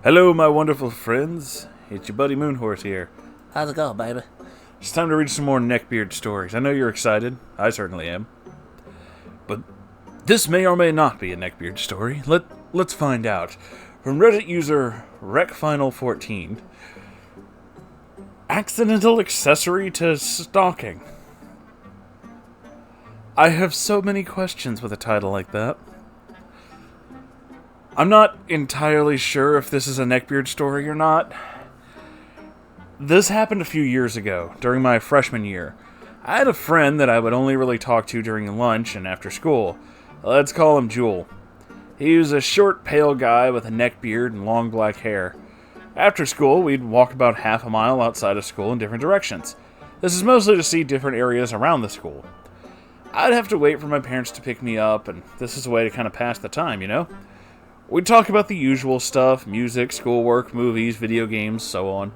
Hello, my wonderful friends. It's your buddy Moonhorse here. How's it going, baby? It's time to read some more neckbeard stories. I know you're excited. I certainly am. But this may or may not be a neckbeard story. Let's find out. From Reddit user RecFinal14. Accidental accessory to stalking. I have so many questions with a title like that. I'm not entirely sure if this is a neckbeard story or not. This happened a few years ago, during my freshman year. I had a friend that I would only really talk to during lunch and after school. Let's call him Jewel. He was a short, pale guy with a neckbeard and long black hair. After school, we'd walk about half a mile outside of school in different directions. This is mostly to see different areas around the school. I'd have to wait for my parents to pick me up, and this is a way to kind of pass the time, you know? We'd talk about the usual stuff, music, schoolwork, movies, video games, so on.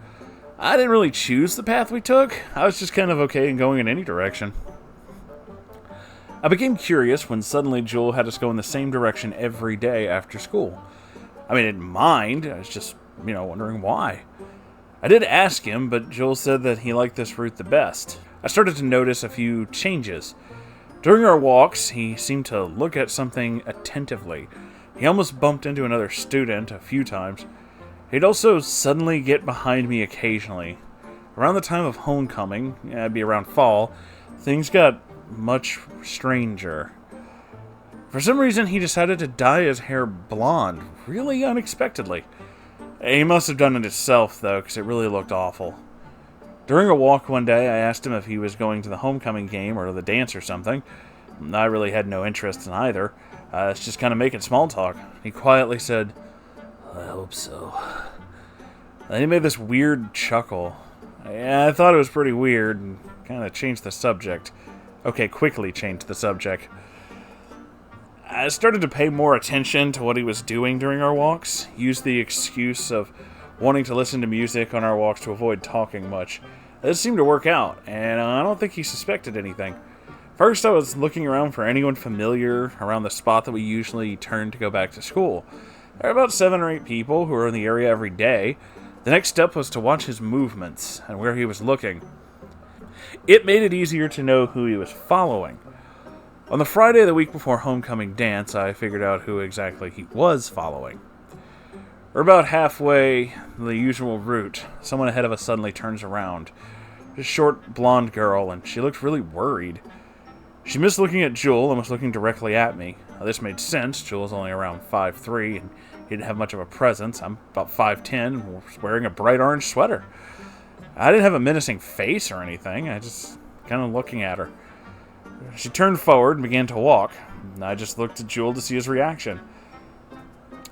I didn't really choose the path we took. I was just kind of okay in going in any direction. I became curious when suddenly Jewel had us go in the same direction every day after school. I mean, I didn't mind. I was just, wondering why. I did ask him, but Jewel said that he liked this route the best. I started to notice a few changes. During our walks, he seemed to look at something attentively. He almost bumped into another student a few times. He'd also suddenly get behind me occasionally. Around the time of homecoming, it'd be around fall, things got much stranger. For some reason, he decided to dye his hair blonde, really unexpectedly. He must have done it himself, though, because it really looked awful. During a walk one day, I asked him if he was going to the homecoming game or the dance or something. I really had no interest in either. It's just kind of making small talk. He quietly said, "I hope so." Then he made this weird chuckle. I thought it was pretty weird and kind of changed the subject. Okay, quickly changed the subject. I started to pay more attention to what he was doing during our walks, used the excuse of wanting to listen to music on our walks to avoid talking much. This seemed to work out, and I don't think he suspected anything. First, I was looking around for anyone familiar around the spot that we usually turn to go back to school. There were about 7 or 8 people who were in the area every day. The next step was to watch his movements and where he was looking. It made it easier to know who he was following. On the Friday of the week before homecoming dance, I figured out who exactly he was following. We're about halfway the usual route. Someone ahead of us suddenly turns around. A short, blonde girl, and she looked really worried. She missed looking at Jewel and was looking directly at me. Now, this made sense. Jewel's only around 5'3", and he didn't have much of a presence. I'm about 5'10", and was wearing a bright orange sweater. I didn't have a menacing face or anything. I just kind of looking at her. She turned forward and began to walk. I just looked at Jewel to see his reaction.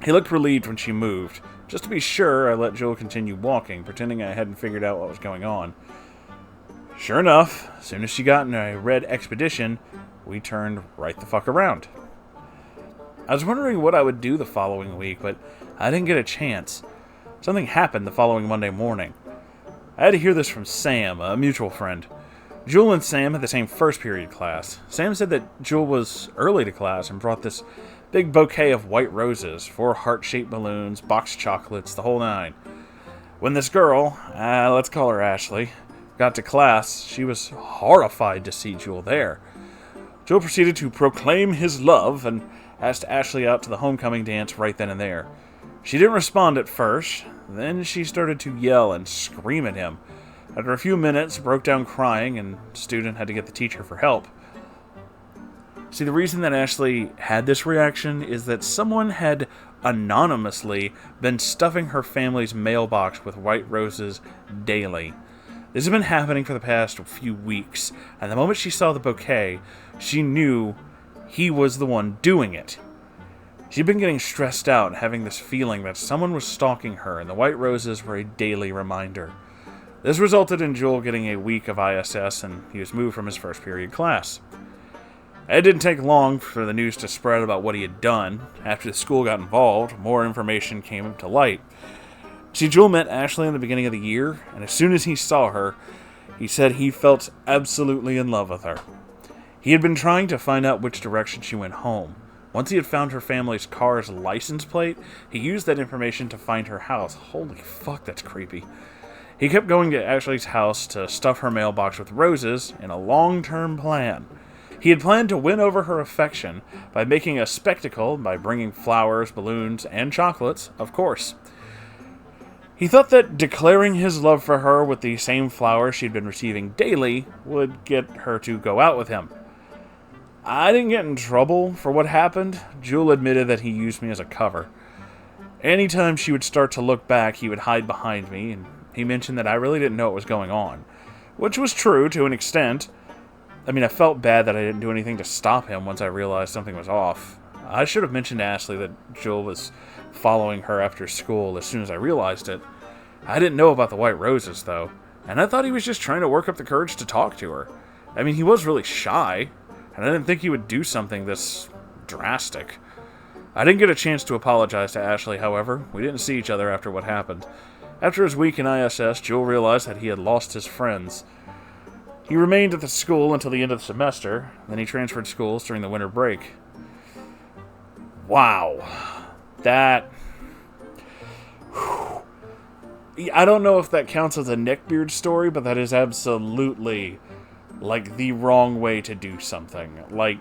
He looked relieved when she moved. Just to be sure, I let Jewel continue walking, pretending I hadn't figured out what was going on. Sure enough, as soon as she got in a red Expedition, we turned right the fuck around. I was wondering what I would do the following week, but I didn't get a chance. Something happened the following Monday morning. I had to hear this from Sam, a mutual friend. Jewel and Sam had the same first period class. Sam said that Jewel was early to class and brought this big bouquet of white roses, 4 heart-shaped balloons, boxed chocolates, the whole 9. When this girl, let's call her Ashley, got to class, she was horrified to see Jewel there. Jewel proceeded to proclaim his love and asked Ashley out to the homecoming dance right then and there. She didn't respond at first, then she started to yell and scream at him. After a few minutes, broke down crying, and the student had to get the teacher for help. See, the reason that Ashley had this reaction is that someone had anonymously been stuffing her family's mailbox with white roses daily. This had been happening for the past few weeks, and the moment she saw the bouquet, she knew he was the one doing it. She'd been getting stressed out and having this feeling that someone was stalking her, and the white roses were a daily reminder. This resulted in Joel getting a week of ISS, and he was moved from his first period class. It didn't take long for the news to spread about what he had done. After the school got involved, more information came to light. See, Joel met Ashley in the beginning of the year, and as soon as he saw her, he said he felt absolutely in love with her. He had been trying to find out which direction she went home. Once he had found her family's car's license plate, he used that information to find her house. Holy fuck, that's creepy. He kept going to Ashley's house to stuff her mailbox with roses in a long-term plan. He had planned to win over her affection by making a spectacle by bringing flowers, balloons, and chocolates, of course. He thought that declaring his love for her with the same flowers she'd been receiving daily would get her to go out with him. I didn't get in trouble for what happened. Jewel admitted that he used me as a cover. Anytime she would start to look back, he would hide behind me, and he mentioned that I really didn't know what was going on. Which was true to an extent. I mean, I felt bad that I didn't do anything to stop him once I realized something was off. I should have mentioned to Ashley that Jewel was following her after school as soon as I realized it. I didn't know about the white roses, though, and I thought he was just trying to work up the courage to talk to her. I mean, he was really shy, and I didn't think he would do something this drastic. I didn't get a chance to apologize to Ashley, however. We didn't see each other after what happened. After his week in ISS, Jewel realized that he had lost his friends. He remained at the school until the end of the semester, then he transferred schools during the winter break. Wow. That... Whew. I don't know if that counts as a neckbeard story, but that is absolutely, like, the wrong way to do something. Like,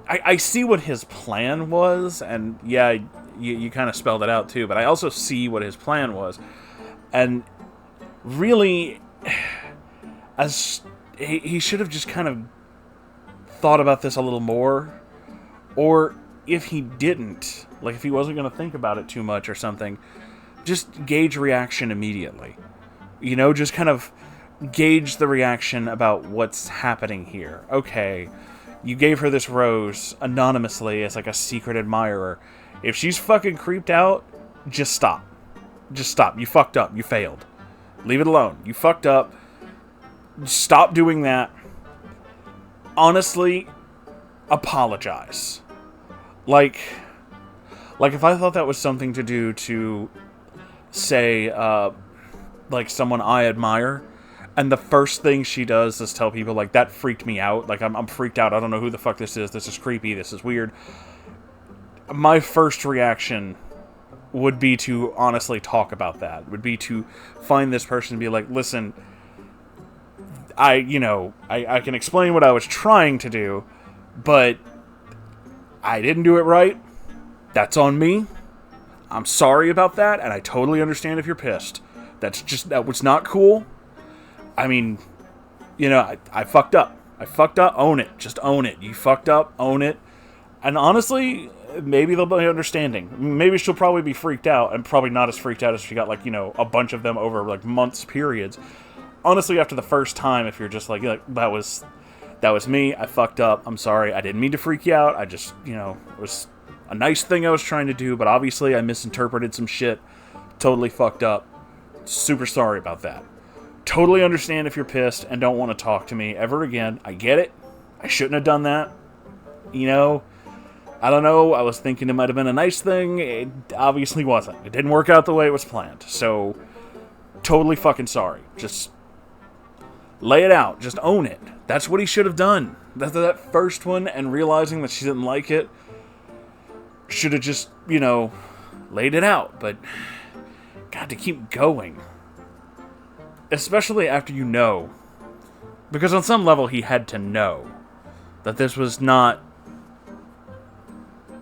I see what his plan was, and yeah, you kind of spelled it out too, but I also see what his plan was. And really, as he should have just kind of thought about this a little more, or if he didn't, like if he wasn't going to think about it too much or something, just gauge reaction immediately. You know, just kind of gauge the reaction about what's happening here. Okay, you gave her this rose anonymously as like a secret admirer. If she's fucking creeped out, just stop. Just stop. You fucked up. You failed. Leave it alone. You fucked up. Stop doing that. Honestly, apologize. Like if I thought that was something to do to, say, like someone I admire, and the first thing she does is tell people, like, that freaked me out. Like, I'm freaked out. I don't know who the fuck this is. This is creepy. This is weird. My first reaction would be to honestly talk about that. Would be to find this person and be like, listen, I can explain what I was trying to do, but I didn't do it right. That's on me. I'm sorry about that, and I totally understand if you're pissed. That was not cool. I mean, I fucked up. I fucked up. Own it. Just own it. You fucked up. Own it. And honestly, maybe they'll be understanding. Maybe she'll probably be freaked out, and probably not as freaked out as she got, like, a bunch of them over, like, months periods. Honestly, after the first time, if you're just like that was me. I fucked up. I'm sorry. I didn't mean to freak you out. I just, it was a nice thing I was trying to do, but obviously I misinterpreted some shit. Totally fucked up. Super sorry about that. Totally understand if you're pissed and don't want to talk to me ever again. I get it. I shouldn't have done that. I don't know. I was thinking it might have been a nice thing. It obviously wasn't. It didn't work out the way it was planned. So, totally fucking sorry. Just lay it out. Just own it. That's what he should have done. That first one, and realizing that she didn't like it, should have just, laid it out. But, God, to keep going. Especially after because on some level he had to know that this was not,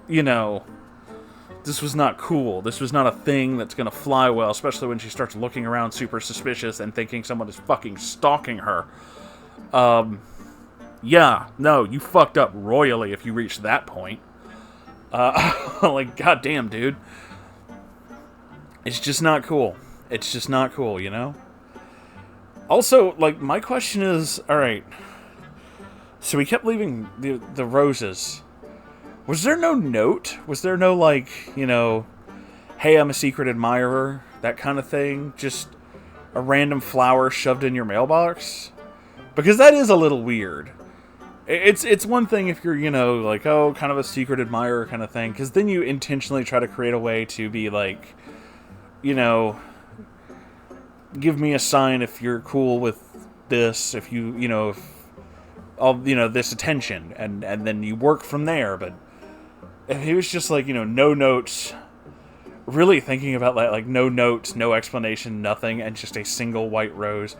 this was not cool. This was not a thing that's going to fly well, especially when she starts looking around super suspicious and thinking someone is fucking stalking her. Yeah, no, you fucked up royally if you reached that point. Like, goddamn, dude. It's just not cool. It's just not cool, Also, like, my question is, alright, so we kept leaving the roses. Was there no note? Was there no, like, hey, I'm a secret admirer, that kind of thing? Just a random flower shoved in your mailbox? Because that is a little weird. It's one thing if you're, like, oh, kind of a secret admirer kind of thing, because then you intentionally try to create a way to be like, give me a sign if you're cool with this, if you, if all, this attention, and then you work from there. But he was just like, no notes, really thinking about that, like no notes, no explanation, nothing, and just a single white rose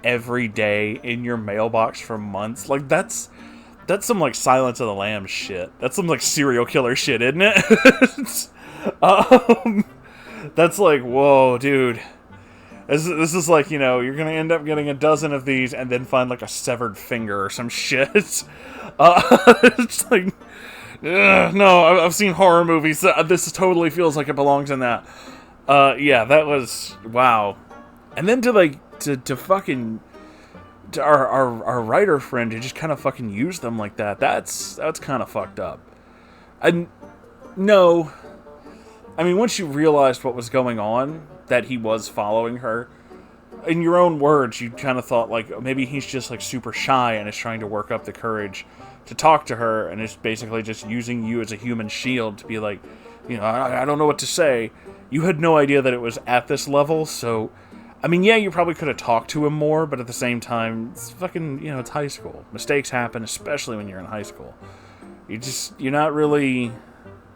every day in your mailbox for months. Like, that's some, like, Silence of the Lambs shit. That's some, like, serial killer shit, isn't it? That's like, whoa, dude. This is like, you're gonna end up getting a dozen of these and then find, like, a severed finger or some shit. It's like, no, I've seen horror movies. This totally feels like it belongs in that. Yeah, that was, wow. And then to fucking, to our writer friend to just kind of fucking use them like that, that's kind of fucked up. No, I mean, once you realized what was going on, that he was following her, in your own words, you kind of thought, like, maybe he's just, like, super shy and is trying to work up the courage to talk to her, and is basically just using you as a human shield to be like, I don't know what to say. You had no idea that it was at this level, so, I mean, yeah, you probably could have talked to him more, but at the same time, it's fucking, it's high school. Mistakes happen, especially when you're in high school. You're not really,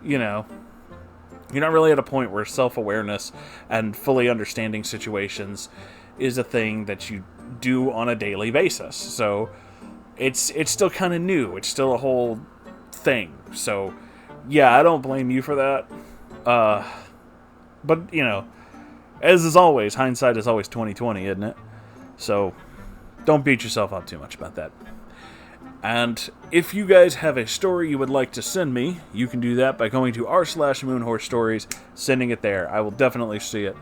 you're not really at a point where self-awareness and fully understanding situations is a thing that you do on a daily basis. So it's still kind of new. It's still a whole thing. So yeah, I don't blame you for that. But as is always, hindsight is always 20/20, isn't it? So don't beat yourself up too much about that. And if you guys have a story you would like to send me, you can do that by going to r/Moonhorse Stories, sending it there. I will definitely see it.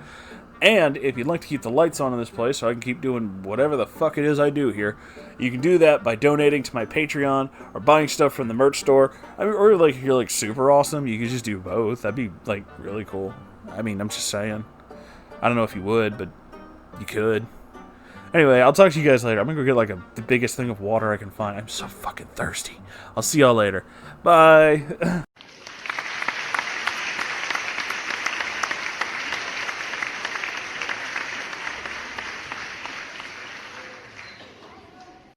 And if you'd like to keep the lights on in this place so I can keep doing whatever the fuck it is I do here, you can do that by donating to my Patreon or buying stuff from the merch store. I mean, or like if you're like super awesome, you could just do both. That'd be like really cool. I mean, I'm just saying. I don't know if you would, but you could. Anyway, I'll talk to you guys later. I'm gonna go get like the biggest thing of water I can find. I'm so fucking thirsty. I'll see y'all later. Bye.